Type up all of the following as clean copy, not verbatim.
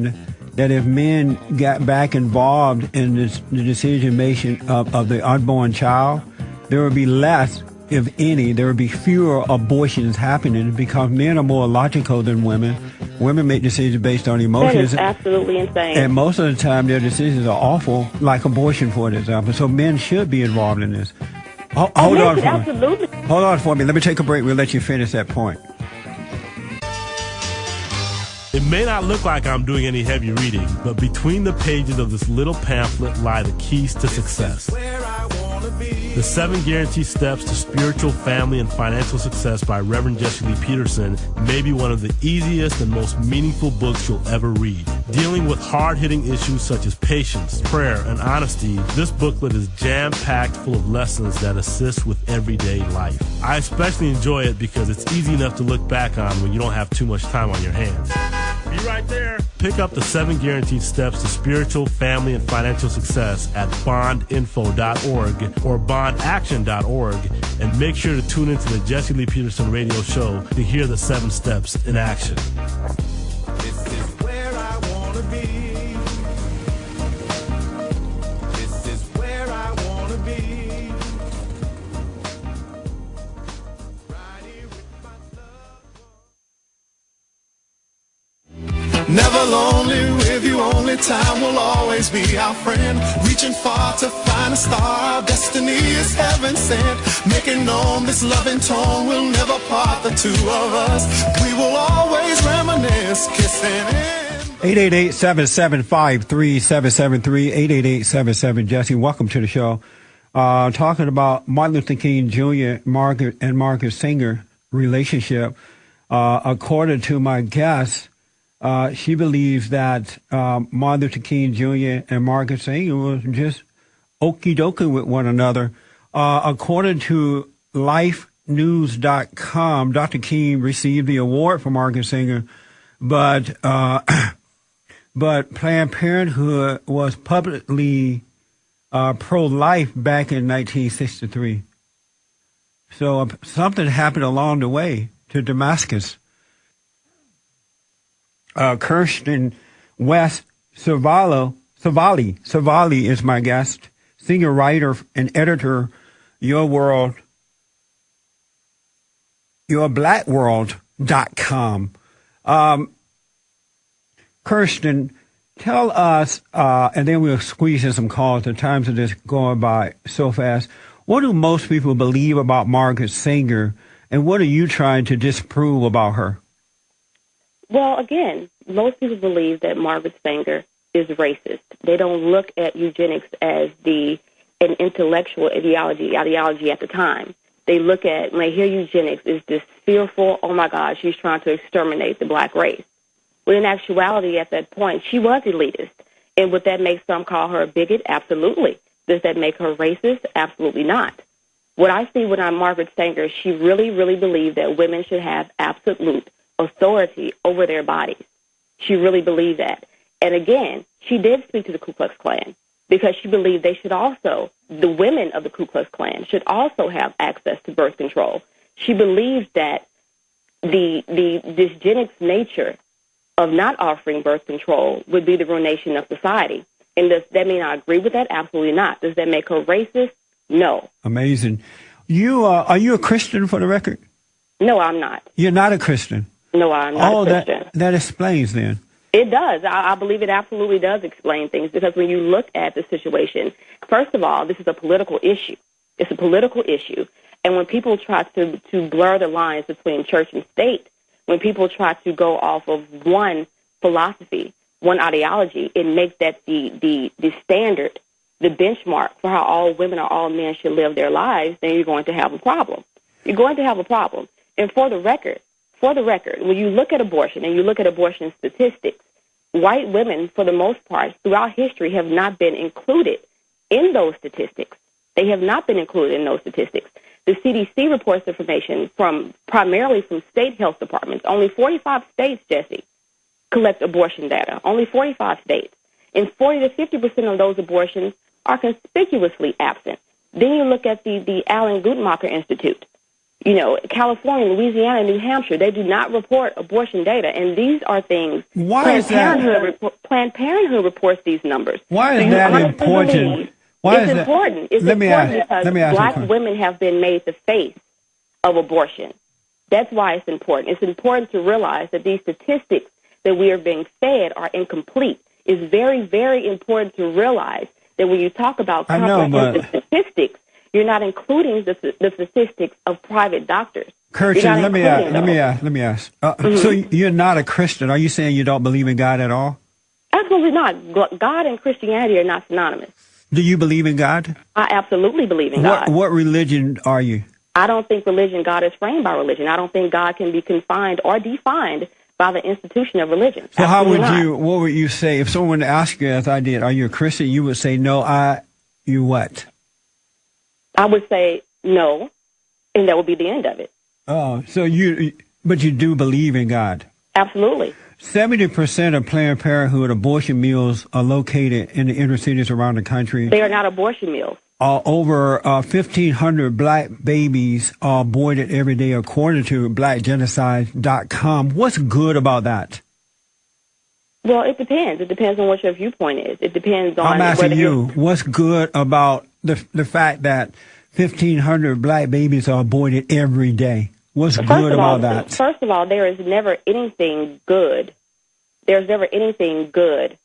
that if men got back involved in the decision making of the unborn child, there would be less, if any, there would be fewer abortions happening because men are more logical than women. Women make decisions based on emotions. That is absolutely insane. And most of the time, their decisions are awful, like abortion, for example. So men should be involved in this. Hold on for absolutely. me. Hold on for me. Let me take a break. We'll let you finish that point. It may not look like I'm doing any heavy reading, but between the pages of this little pamphlet lie the keys to success. The 7 Guaranteed Steps to Spiritual, Family, and Financial Success by Reverend Jesse Lee Peterson may be one of the easiest and most meaningful books you'll ever read. Dealing with hard-hitting issues such as patience, prayer, and honesty, this booklet is jam-packed full of lessons that assist with everyday life. I especially enjoy it because it's easy enough to look back on when you don't have too much time on your hands. Be right there. Pick up the 7 Guaranteed Steps to Spiritual, Family, and Financial Success at bondinfo.org or bondaction.org, and make sure to tune into the Jesse Lee Peterson radio show to hear the 7 steps in action. This is where I want to be. This is where I want to be. Right here with my love. Never lonely with you, only time will always be our friend. Reaching far to find a star, our destiny is heaven sent. Making known this loving tone will never part the two of us. We will always reminisce, kissing in. 888-775-3773, 888-77-JESSE. Welcome to the show. Talking about Martin Luther King Jr., Margaret Sanger relationship. According to my guest, she believes that Martin Luther King Jr. and Margaret Sanger was just okie dokie with one another. According to lifenews.com, Dr. King received the award for Margaret Sanger, but Planned Parenthood was publicly pro-life back in 1963. So something happened along the way to Damascus. Kirsten West, Savali is my guest, senior writer and editor, yourblackworld.com. Kirsten, tell us, and then we'll squeeze in some calls. The times are just going by so fast. What do most people believe about Margaret Sanger, and what are you trying to disprove about her? Well, again, most people believe that Margaret Sanger is racist. They don't look at eugenics as an intellectual ideology at the time. They look at, when they hear eugenics, is this fearful, oh my God, she's trying to exterminate the black race. When in actuality, at that point, she was elitist. And would that make some call her a bigot? Absolutely. Does that make her racist? Absolutely not. What I see when I'm Margaret Sanger, she really, really believed that women should have absolute authority over their bodies. She really believed that. And again, she did speak to the Ku Klux Klan because she believed they should also, the women of the Ku Klux Klan should also have access to birth control. She believed that the dysgenics nature of not offering birth control would be the ruination of society. And does that mean I agree with that? Absolutely not. Does that make her racist? No. Amazing. Are you a Christian, for the record? No, I'm not. You're not a Christian? No, I'm not a Christian. That explains then. It does. I believe it absolutely does explain things, because when you look at the situation, first of all, this is a political issue. It's a political issue. And when people try to blur the lines between church and state, when people try to go off of one philosophy, one ideology, it makes that the standard, the benchmark for how all women or all men should live their lives, then you're going to have a problem. You're going to have a problem. And for the record, when you look at abortion and you look at abortion statistics, white women, for the most part, throughout history, have not been included in those statistics. They have not been included in those statistics. The CDC reports information primarily from state health departments. Only 45 states, Jesse, collect abortion data. Only 45 states. And 40 to 50% of those abortions are conspicuously absent. Then you look at the Alan Guttmacher Institute. California, Louisiana, New Hampshire, they do not report abortion data, and these are things. Why is that? Planned Parenthood reports these numbers. Why is that important? It's important. It's important because black women have been made the face of abortion. That's why it's important. It's important to realize that these statistics that we are being fed are incomplete. It's very, very important to realize that when you talk about comprehensive statistics, you're not including the statistics of private doctors. Kirsten, let me ask. So you're not a Christian. Are you saying you don't believe in God at all? Absolutely not. God and Christianity are not synonymous. Do you believe in God? I absolutely believe in God. What religion are you? I don't think God is framed by religion. I don't think God can be confined or defined by the institution of religion. So what would you say if someone asked you, as I did, are you a Christian? You would say, no, you what? I would say no, and that would be the end of it. Oh, but you do believe in God? Absolutely. 70% of Planned Parenthood abortion mills are located in the inner cities around the country. They are not abortion mills. Over 1,500 black babies are aborted every day, according to blackgenocide.com. What's good about that? Well, it depends. It depends on what your viewpoint is. It depends on. I'm asking you, what's good about the fact that 1,500 black babies are aborted every day? What's good about that? First of all, there is never anything good. There's never anything good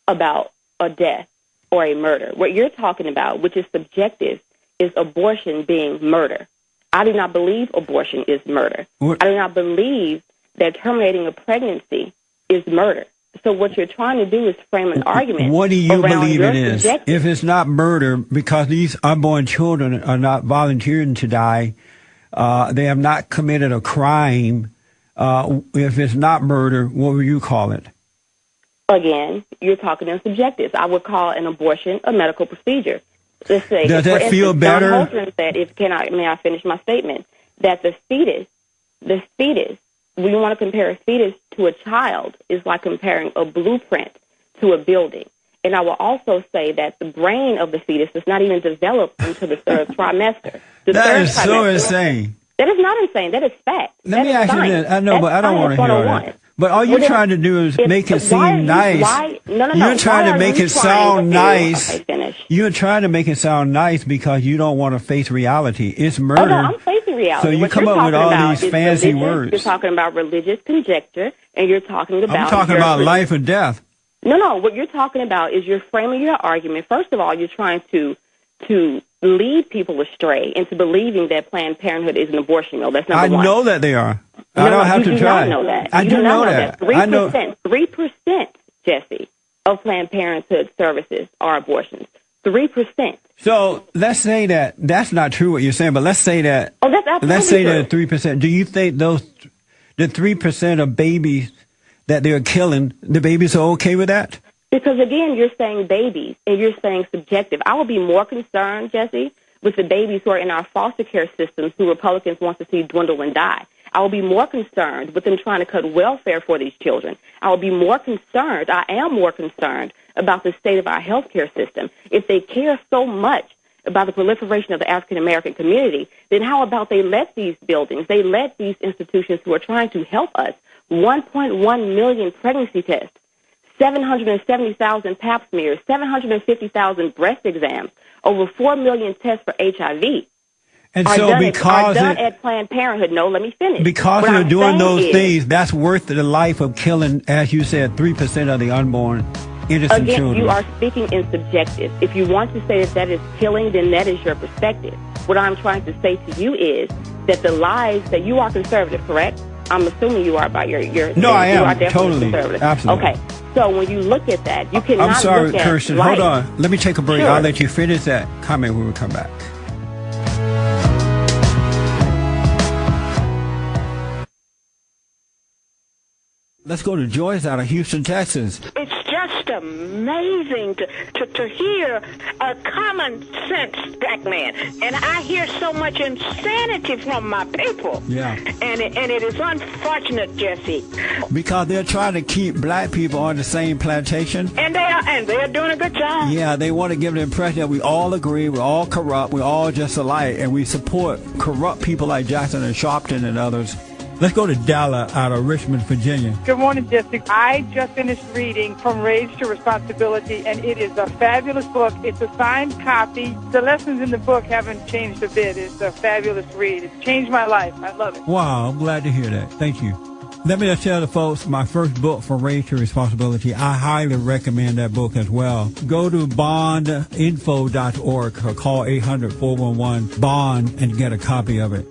about a death or a murder. What you're talking about, which is subjective, is abortion being murder. I do not believe abortion is murder. I do not believe that terminating a pregnancy is murder. So what you're trying to do is frame an argument. What do you believe it is? If it's not murder, because these unborn children are not volunteering to die, they have not committed a crime. If it's not murder, what would you call it? Again, you're talking in subjectives. I would call an abortion a medical procedure. Let's say, does that feel better? John Holtman said, may I finish my statement? That the fetus, when you want to compare a fetus to a child, is like comparing a blueprint to a building. And I will also say that the brain of the fetus does not even develop until the third trimester. That is so insane. That is not insane. That is fact. Let me ask you this. I know, but I don't want to hear all that. But all you're trying to do is make it seem nice. You're trying to make it sound nice. You're trying to make it sound nice because you don't want to face reality. It's murder. Oh, no, I'm facing reality. So you come up with all these fancy words. You're talking about religious conjecture, and you're talking about... I'm talking about life or death. No. What you're talking about is you're framing your argument. First of all, you're trying to lead people astray into believing that Planned Parenthood is an abortion mill. That's number one. I know that they are. I don't have to try. You do not know that. I do know that. 3%, Jesse, of Planned Parenthood services are abortions. 3%. So let's say that that's not true what you're saying, but let's say that. Oh, that's absolutely let's say true. that 3%. Do you think the 3% of babies that they're killing, the babies are okay with that? Because, again, you're saying babies, and you're saying subjective. I would be more concerned, Jesse, with the babies who are in our foster care systems who Republicans want to see dwindle and die. I will be more concerned with them trying to cut welfare for these children. I am more concerned about the state of our healthcare system. If they care so much about the proliferation of the African-American community, then how about they let these buildings, they let these institutions who are trying to help us, 1.1 million pregnancy tests, 770,000 pap smears, 750,000 breast exams, over 4 million tests for HIV. And so are done at Planned Parenthood. No, let me finish. Because they're doing those things, that's worth the life of killing, as you said, 3% of the unborn innocent children. Again, you are speaking in subjective. If you want to say that is killing, then that is your perspective. What I'm trying to say to you is that the lies that you are conservative, correct? I'm assuming you are by your No, I am. You are definitely Totally. conservative. Absolutely. Okay. So when you look at that, you cannot I'm sorry, look at Kirsten. life. Hold on. Let me take a break. Sure. I'll let you finish that comment when we come back. Let's go to Joyce out of Houston, Texas. It's just amazing to hear a common sense black man. And I hear so much insanity from my people. Yeah. And it is unfortunate, Jesse. Because they're trying to keep black people on the same plantation. And they're doing a good job. Yeah, they want to give the impression that we all agree, we're all corrupt, we're all just alike, and we support corrupt people like Jackson and Sharpton and others. Let's go to Dalla out of Richmond, Virginia. Good morning, Jesse. I just finished reading From Rage to Responsibility, and it is a fabulous book. It's a signed copy. The lessons in the book haven't changed a bit. It's a fabulous read. It's changed my life. I love it. Wow, I'm glad to hear that. Thank you. Let me just tell the folks, my first book, From Rage to Responsibility, I highly recommend that book as well. Go to bondinfo.org or call 800-411-BOND and get a copy of it.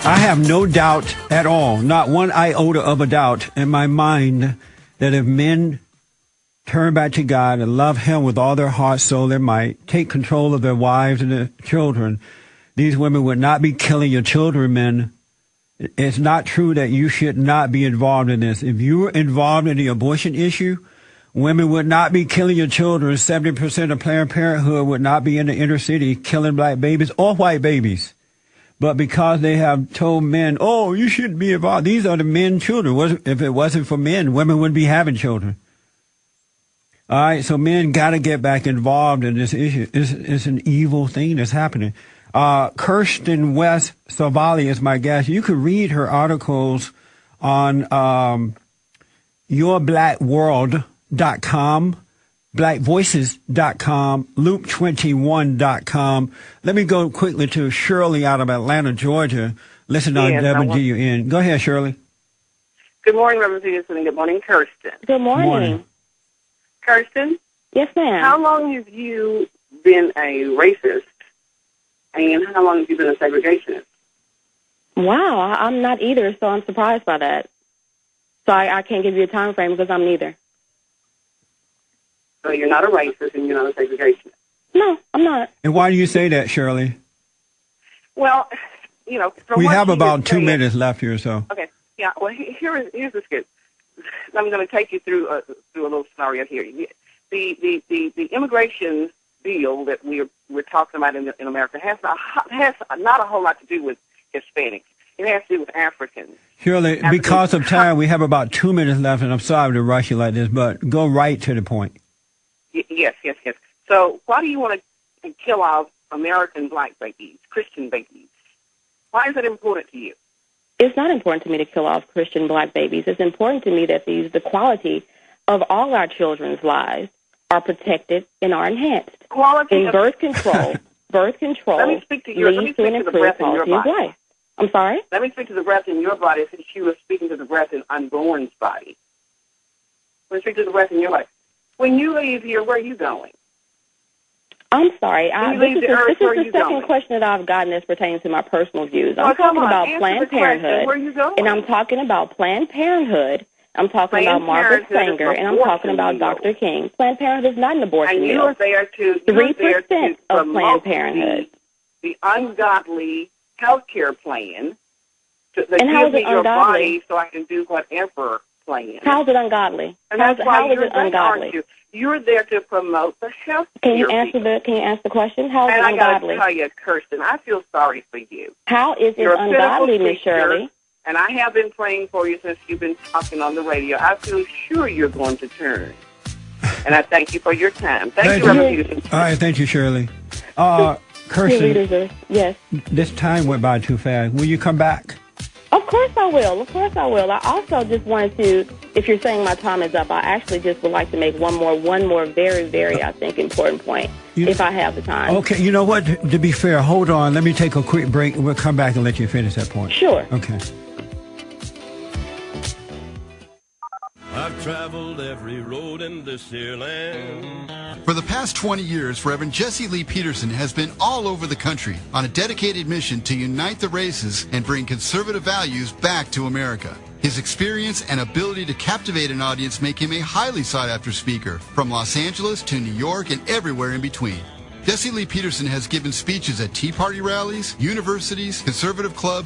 I have no doubt at all, not one iota of a doubt in my mind, that if men turn back to God and love Him with all their heart, soul, and might, take control of their wives and their children, these women would not be killing your children, men. It's not true that you should not be involved in this. If you were involved in the abortion issue, women would not be killing your children. 70% of Planned Parenthood would not be in the inner city killing black babies or white babies. But because they have told men, oh, you shouldn't be involved. These are the men's children. If it wasn't for men, women wouldn't be having children. All right, so men got to get back involved in this issue. It's an evil thing that's happening. Kirsten West Savali is my guest. You can read her articles on yourblackworld.com. blackvoices.com, loop21.com. Let me go quickly to Shirley out of Atlanta, Georgia. Listen on WGUN. Go ahead, Shirley. Good morning, Reverend Peterson, and good morning, Kirsten. Good morning. Kirsten? Yes, ma'am. How long have you been a racist, and how long have you been a segregationist? Wow, I'm not either, so I'm surprised by that. So I can't give you a time frame because I'm neither. So you're not a racist and you're not a segregationist? No, I'm not. And why do you say that, Shirley? Well, you know, from we what have you about just 2 said- minutes left here, so. Okay, yeah. Well, here's the skit. I'm going to take you through a little scenario here. The immigration deal that we're talking about in America has not a whole lot to do with Hispanics. It has to do with Africans. Shirley, because of time, we have about 2 minutes left, and I'm sorry to rush you like this, but go right to the point. Yes. So why do you want to kill off American black babies, Christian babies? Why is that important to you? It's not important to me to kill off Christian black babies. It's important to me that the quality of all our children's lives are protected and are enhanced. Quality in birth control. Birth control let me speak to your, leads to an improved quality of life. I'm sorry? Let me speak to the breath in your body since you were speaking to the breath in unborn's body. Let me speak to the breath in your body. When you leave here, where are you going? I'm sorry. This is the second going? question that I've gotten as pertains to my personal views. I'm talking about Planned Parenthood. Where are you going? And I'm talking about Planned Parenthood. I'm talking about Margaret Sanger, and I'm talking about Dr. King. Planned Parenthood is not an abortion and mill. You're there to 3% of Planned Parenthood. The ungodly health care plan that and how gives me is it your ungodly? body so I can do whatever plan. How is it ungodly? And how that's why is it ungodly? You're there to promote the health Can care you answer the question? How is it and ungodly? I got to tell you, Kirsten, I feel sorry for you. How is it You're ungodly, Miss Shirley? And I have been praying for you since you've been talking on the radio. I feel sure you're going to turn. And I thank you for your time. Thank you, Reverend Peterson. All right, thank you, Shirley. Kirsten, yes. This time went by too fast. Will you come back? Of course I will. I also just wanted to, if you're saying my time is up, I actually just would like to make one more very, very, I think, important point, if I have the time. Okay, you know what? To be fair, hold on. Let me take a quick break, and we'll come back and let you finish that point. Sure. Okay. I've traveled every road in this here land. For the past 20 years, Reverend Jesse Lee Peterson has been all over the country on a dedicated mission to unite the races and bring conservative values back to America. His experience and ability to captivate an audience make him a highly sought-after speaker, from Los Angeles to New York and everywhere in between. Jesse Lee Peterson has given speeches at Tea Party rallies, universities, conservative clubs,